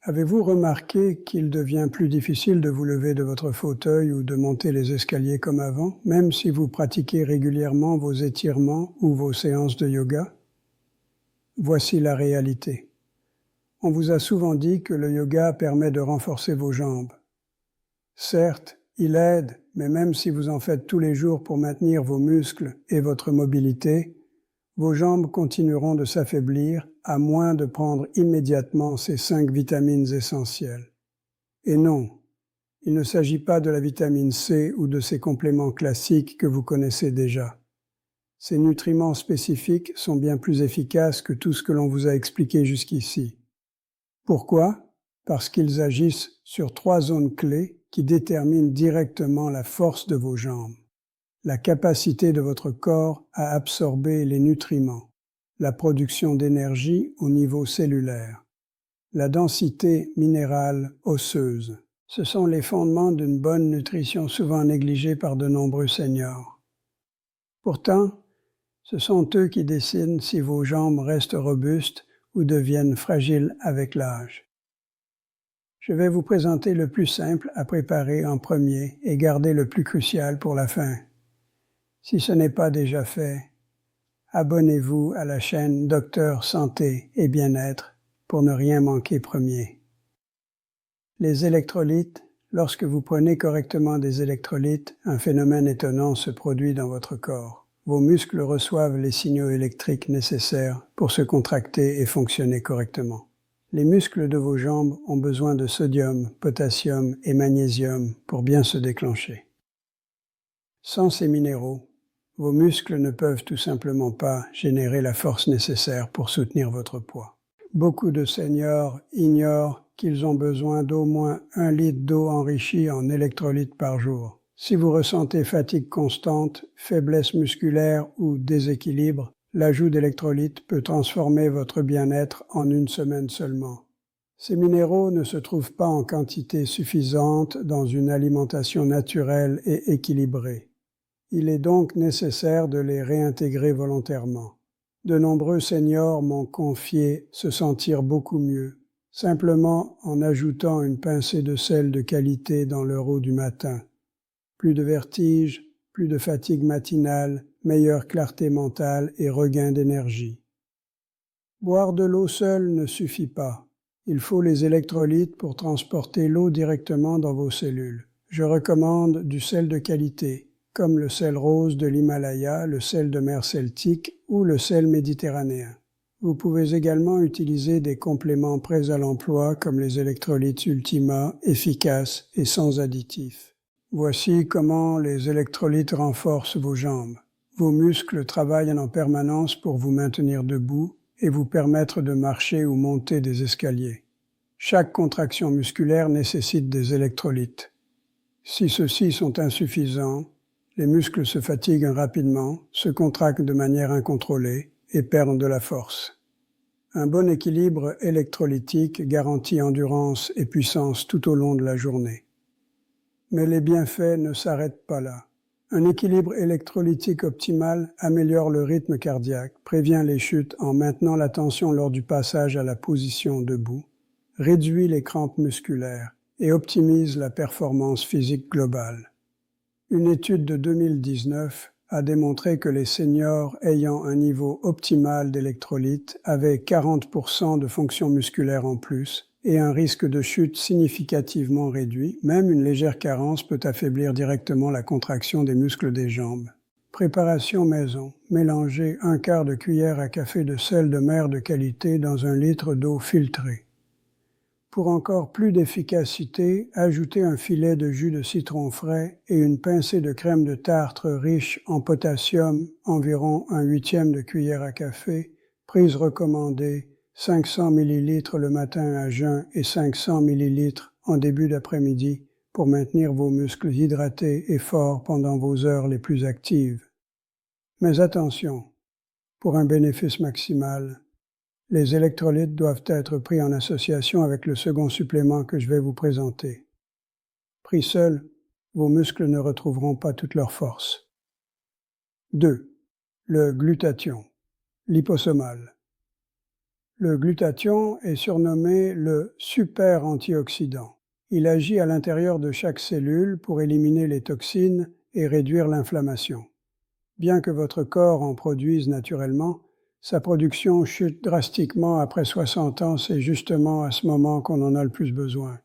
Avez-vous remarqué qu'il devient plus difficile de vous lever de votre fauteuil ou de monter les escaliers comme avant, même si vous pratiquez régulièrement vos étirements ou vos séances de yoga? Voici la réalité. On vous a souvent dit que le yoga permet de renforcer vos jambes. Certes, il aide, mais même si vous en faites tous les jours pour maintenir vos muscles et votre mobilité, vos jambes continueront de s'affaiblir à moins de prendre immédiatement ces 5 vitamines essentielles. Et non, il ne s'agit pas de la vitamine C ou de ses compléments classiques que vous connaissez déjà. Ces nutriments spécifiques sont bien plus efficaces que tout ce que l'on vous a expliqué jusqu'ici. Pourquoi? Parce qu'ils agissent sur 3 zones clés qui déterminent directement la force de vos jambes. La capacité de votre corps à absorber les nutriments, la production d'énergie au niveau cellulaire, la densité minérale osseuse. Ce sont les fondements d'une bonne nutrition souvent négligés par de nombreux seniors. Pourtant, ce sont eux qui décident si vos jambes restent robustes ou deviennent fragiles avec l'âge. Je vais vous présenter le plus simple à préparer en premier et garder le plus crucial pour la fin. Si ce n'est pas déjà fait, abonnez-vous à la chaîne Docteur Santé et Bien-être pour ne rien manquer premier. Les électrolytes, lorsque vous prenez correctement des électrolytes, un phénomène étonnant se produit dans votre corps. Vos muscles reçoivent les signaux électriques nécessaires pour se contracter et fonctionner correctement. Les muscles de vos jambes ont besoin de sodium, potassium et magnésium pour bien se déclencher. Sans ces minéraux, vos muscles ne peuvent tout simplement pas générer la force nécessaire pour soutenir votre poids. Beaucoup de seniors ignorent qu'ils ont besoin d'au moins 1 litre d'eau enrichie en électrolytes par jour. Si vous ressentez fatigue constante, faiblesse musculaire ou déséquilibre, l'ajout d'électrolytes peut transformer votre bien-être en 1 semaine seulement. Ces minéraux ne se trouvent pas en quantité suffisante dans une alimentation naturelle et équilibrée. Il est donc nécessaire de les réintégrer volontairement. De nombreux seniors m'ont confié se sentir beaucoup mieux, simplement en ajoutant une pincée de sel de qualité dans leur eau du matin. Plus de vertige, plus de fatigue matinale, meilleure clarté mentale et regain d'énergie. Boire de l'eau seule ne suffit pas. Il faut les électrolytes pour transporter l'eau directement dans vos cellules. Je recommande du sel de qualité, comme le sel rose de l'Himalaya, le sel de mer Celtique ou le sel méditerranéen. Vous pouvez également utiliser des compléments prêts à l'emploi comme les électrolytes Ultima, efficaces et sans additifs. Voici comment les électrolytes renforcent vos jambes. Vos muscles travaillent en permanence pour vous maintenir debout et vous permettre de marcher ou monter des escaliers. Chaque contraction musculaire nécessite des électrolytes. Si ceux-ci sont insuffisants, les muscles se fatiguent rapidement, se contractent de manière incontrôlée et perdent de la force. Un bon équilibre électrolytique garantit endurance et puissance tout au long de la journée. Mais les bienfaits ne s'arrêtent pas là. Un équilibre électrolytique optimal améliore le rythme cardiaque, prévient les chutes en maintenant la tension lors du passage à la position debout, réduit les crampes musculaires et optimise la performance physique globale. Une étude de 2019 a démontré que les seniors ayant un niveau optimal d'électrolytes avaient 40% de fonction musculaire en plus et un risque de chute significativement réduit. Même une légère carence peut affaiblir directement la contraction des muscles des jambes. Préparation maison. Mélangez 1/4 de cuillère à café de sel de mer de qualité dans 1 litre d'eau filtrée. Pour encore plus d'efficacité, ajoutez un filet de jus de citron frais et une pincée de crème de tartre riche en potassium, environ 1/8 de cuillère à café, prise recommandée, 500 ml le matin à jeun et 500 ml en début d'après-midi pour maintenir vos muscles hydratés et forts pendant vos heures les plus actives. Mais attention, pour un bénéfice maximal, les électrolytes doivent être pris en association avec le second supplément que je vais vous présenter. Pris seuls, vos muscles ne retrouveront pas toute leur force. 2. Le glutathion, liposomal. Le glutathion est surnommé le super antioxydant. Il agit à l'intérieur de chaque cellule pour éliminer les toxines et réduire l'inflammation. Bien que votre corps en produise naturellement, sa production chute drastiquement après 60 ans, c'est justement à ce moment qu'on en a le plus besoin.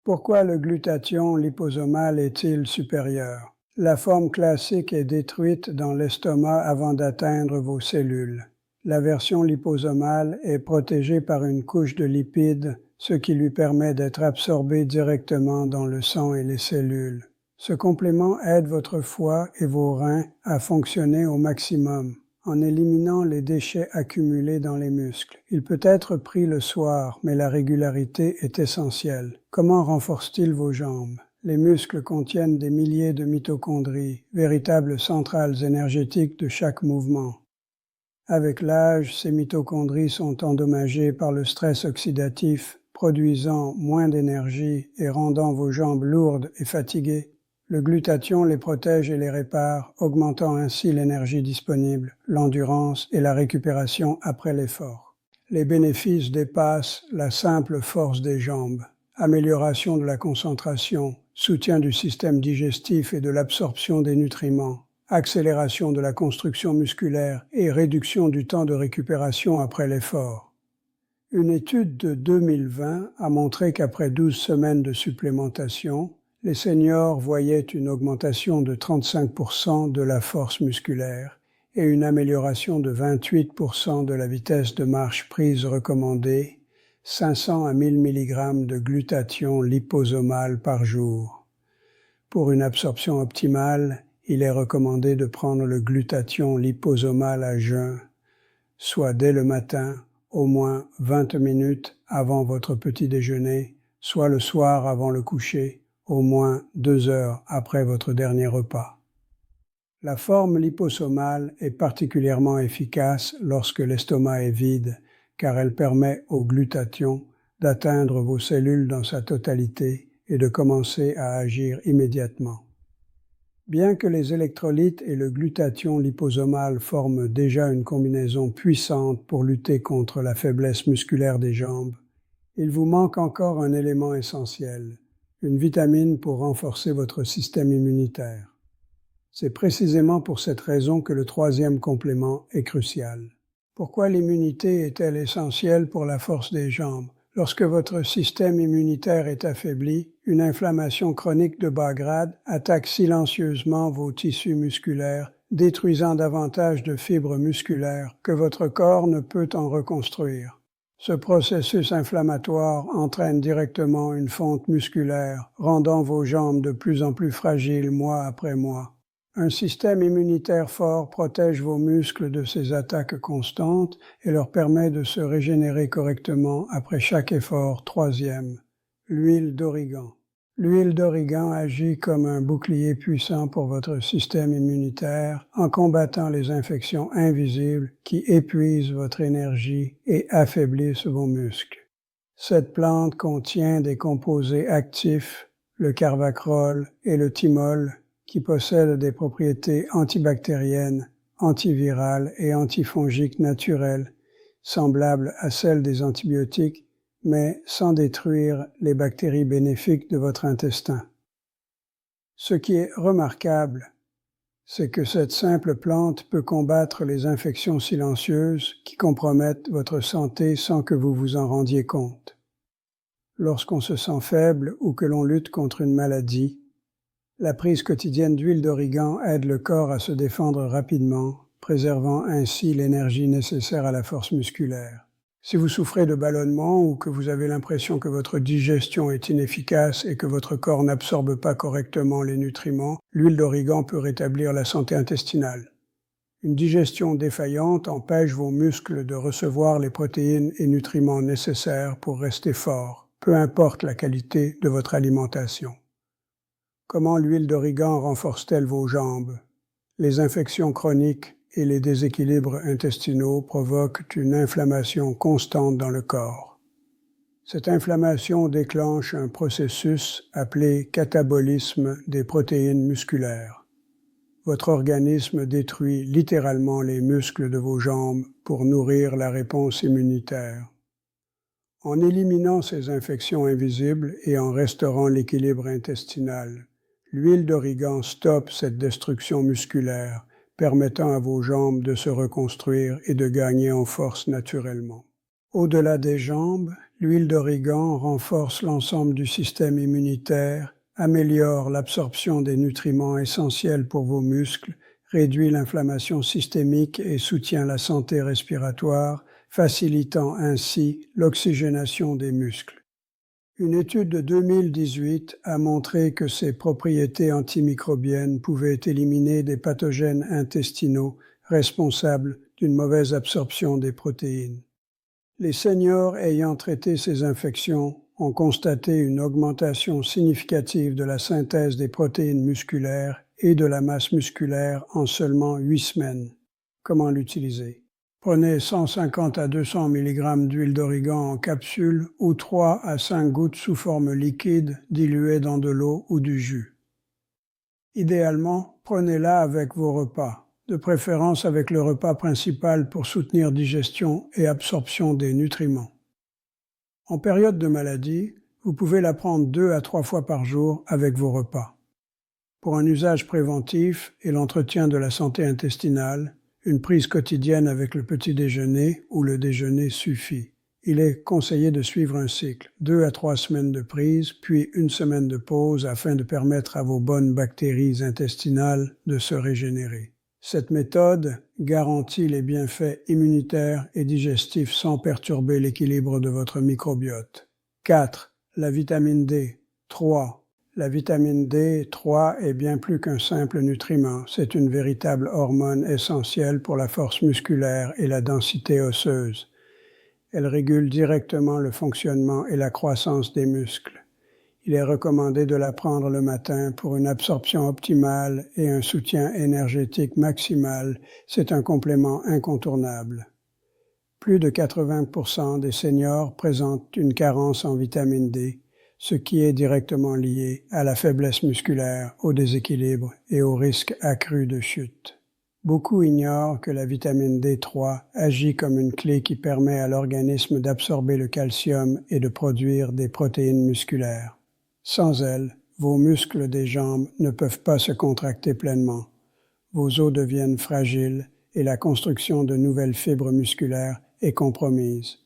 Pourquoi le glutathion liposomal est-il supérieur? La forme classique est détruite dans l'estomac avant d'atteindre vos cellules. La version liposomale est protégée par une couche de lipides, ce qui lui permet d'être absorbé directement dans le sang et les cellules. Ce complément aide votre foie et vos reins à fonctionner au maximum, en éliminant les déchets accumulés dans les muscles. Il peut être pris le soir, mais la régularité est essentielle. Comment renforce-t-il vos jambes? Les muscles contiennent des milliers de mitochondries, véritables centrales énergétiques de chaque mouvement. Avec l'âge, ces mitochondries sont endommagées par le stress oxydatif, produisant moins d'énergie et rendant vos jambes lourdes et fatiguées. Le glutathion les protège et les répare, augmentant ainsi l'énergie disponible, l'endurance et la récupération après l'effort. Les bénéfices dépassent la simple force des jambes. Amélioration de la concentration, soutien du système digestif et de l'absorption des nutriments, accélération de la construction musculaire et réduction du temps de récupération après l'effort. Une étude de 2020 a montré qu'après 12 semaines de supplémentation, les seniors voyaient une augmentation de 35% de la force musculaire et une amélioration de 28% de la vitesse de marche prise recommandée, 500 à 1000 mg de glutathion liposomal par jour. Pour une absorption optimale, il est recommandé de prendre le glutathion liposomal à jeun, soit dès le matin, au moins 20 minutes avant votre petit déjeuner, soit le soir avant le coucher, au moins 2 heures après votre dernier repas. La forme liposomale est particulièrement efficace lorsque l'estomac est vide, car elle permet au glutathion d'atteindre vos cellules dans sa totalité et de commencer à agir immédiatement. Bien que les électrolytes et le glutathion liposomal forment déjà une combinaison puissante pour lutter contre la faiblesse musculaire des jambes, il vous manque encore un élément essentiel, une vitamine pour renforcer votre système immunitaire. C'est précisément pour cette raison que le troisième complément est crucial. Pourquoi l'immunité est-elle essentielle pour la force des jambes? Lorsque votre système immunitaire est affaibli, une inflammation chronique de bas grade attaque silencieusement vos tissus musculaires, détruisant davantage de fibres musculaires que votre corps ne peut en reconstruire. Ce processus inflammatoire entraîne directement une fonte musculaire, rendant vos jambes de plus en plus fragiles mois après mois. Un système immunitaire fort protège vos muscles de ces attaques constantes et leur permet de se régénérer correctement après chaque effort. Troisième, l'huile d'origan. L'huile d'origan agit comme un bouclier puissant pour votre système immunitaire en combattant les infections invisibles qui épuisent votre énergie et affaiblissent vos muscles. Cette plante contient des composés actifs, le carvacrol et le thymol, qui possèdent des propriétés antibactériennes, antivirales et antifongiques naturelles, semblables à celles des antibiotiques, mais sans détruire les bactéries bénéfiques de votre intestin. Ce qui est remarquable, c'est que cette simple plante peut combattre les infections silencieuses qui compromettent votre santé sans que vous vous en rendiez compte. Lorsqu'on se sent faible ou que l'on lutte contre une maladie, la prise quotidienne d'huile d'origan aide le corps à se défendre rapidement, préservant ainsi l'énergie nécessaire à la force musculaire. Si vous souffrez de ballonnement ou que vous avez l'impression que votre digestion est inefficace et que votre corps n'absorbe pas correctement les nutriments, l'huile d'origan peut rétablir la santé intestinale. Une digestion défaillante empêche vos muscles de recevoir les protéines et nutriments nécessaires pour rester forts, peu importe la qualité de votre alimentation. Comment l'huile d'origan renforce-t-elle vos jambes? Les infections chroniques et les déséquilibres intestinaux provoquent une inflammation constante dans le corps. Cette inflammation déclenche un processus appelé catabolisme des protéines musculaires. Votre organisme détruit littéralement les muscles de vos jambes pour nourrir la réponse immunitaire. en éliminant ces infections invisibles et en restaurant l'équilibre intestinal. L'huile d'origan stoppe cette destruction musculaire, permettant à vos jambes de se reconstruire et de gagner en force naturellement. Au-delà des jambes, l'huile d'origan renforce l'ensemble du système immunitaire, améliore l'absorption des nutriments essentiels pour vos muscles, réduit l'inflammation systémique et soutient la santé respiratoire, facilitant ainsi l'oxygénation des muscles. Une étude de 2018 a montré que ces propriétés antimicrobiennes pouvaient éliminer des pathogènes intestinaux responsables d'une mauvaise absorption des protéines. Les seniors ayant traité ces infections ont constaté une augmentation significative de la synthèse des protéines musculaires et de la masse musculaire en seulement 8 semaines. Comment l'utiliser? Prenez 150 à 200 mg d'huile d'origan en capsule ou 3 à 5 gouttes sous forme liquide diluées dans de l'eau ou du jus. Idéalement, prenez-la avec vos repas, de préférence avec le repas principal pour soutenir digestion et absorption des nutriments. En période de maladie, vous pouvez la prendre 2 à 3 fois par jour avec vos repas. Pour un usage préventif et l'entretien de la santé intestinale, une prise quotidienne avec le petit déjeuner ou le déjeuner suffit. Il est conseillé de suivre un cycle, 2 à 3 semaines de prise, puis 1 semaine de pause afin de permettre à vos bonnes bactéries intestinales de se régénérer. Cette méthode garantit les bienfaits immunitaires et digestifs sans perturber l'équilibre de votre microbiote. 4. La vitamine D. 3. La vitamine D3 est bien plus qu'un simple nutriment, c'est une véritable hormone essentielle pour la force musculaire et la densité osseuse. Elle régule directement le fonctionnement et la croissance des muscles. Il est recommandé de la prendre le matin pour une absorption optimale et un soutien énergétique maximal. C'est un complément incontournable. Plus de 80% des seniors présentent une carence en vitamine D, ce qui est directement lié à la faiblesse musculaire, au déséquilibre et au risque accru de chute. Beaucoup ignorent que la vitamine D3 agit comme une clé qui permet à l'organisme d'absorber le calcium et de produire des protéines musculaires. Sans elle, vos muscles des jambes ne peuvent pas se contracter pleinement. Vos os deviennent fragiles et la construction de nouvelles fibres musculaires est compromise,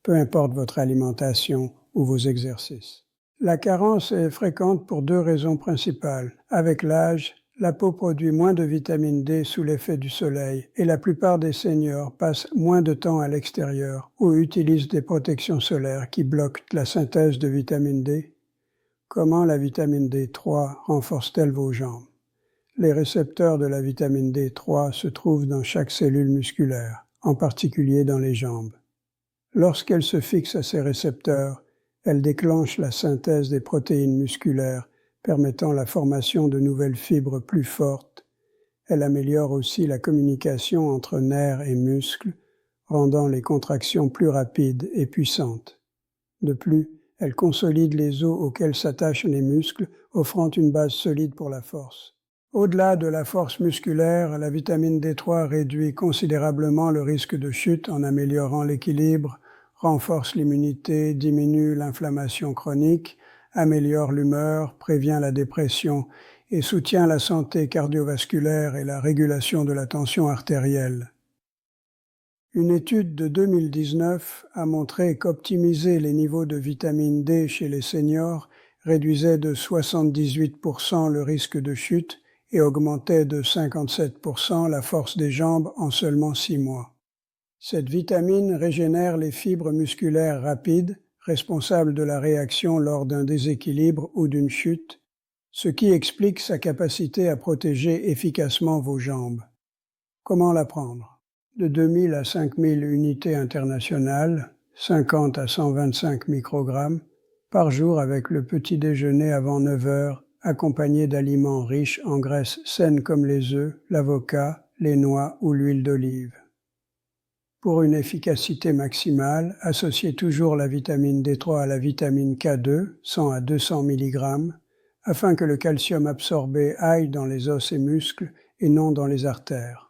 peu importe votre alimentation ou vos exercices. La carence est fréquente pour 2 raisons principales. Avec l'âge, la peau produit moins de vitamine D sous l'effet du soleil et la plupart des seniors passent moins de temps à l'extérieur ou utilisent des protections solaires qui bloquent la synthèse de vitamine D. Comment la vitamine D3 renforce-t-elle vos jambes? Les récepteurs de la vitamine D3 se trouvent dans chaque cellule musculaire, en particulier dans les jambes. Lorsqu'elle se fixe à ces récepteurs, elle déclenche la synthèse des protéines musculaires, permettant la formation de nouvelles fibres plus fortes. Elle améliore aussi la communication entre nerfs et muscles, rendant les contractions plus rapides et puissantes. De plus, elle consolide les os auxquels s'attachent les muscles, offrant une base solide pour la force. Au-delà de la force musculaire, la vitamine D3 réduit considérablement le risque de chute en améliorant l'équilibre, renforce l'immunité, diminue l'inflammation chronique, améliore l'humeur, prévient la dépression et soutient la santé cardiovasculaire et la régulation de la tension artérielle. Une étude de 2019 a montré qu'optimiser les niveaux de vitamine D chez les seniors réduisait de 78% le risque de chute et augmentait de 57% la force des jambes en seulement 6 mois. Cette vitamine régénère les fibres musculaires rapides, responsables de la réaction lors d'un déséquilibre ou d'une chute, ce qui explique sa capacité à protéger efficacement vos jambes. Comment la prendre? De 2000 à 5000 unités internationales, 50 à 125 microgrammes, par jour avec le petit déjeuner avant 9 heures, accompagné d'aliments riches en graisses saines comme les œufs, l'avocat, les noix ou l'huile d'olive. Pour une efficacité maximale, associez toujours la vitamine D3 à la vitamine K2, 100 à 200 mg, afin que le calcium absorbé aille dans les os et muscles et non dans les artères.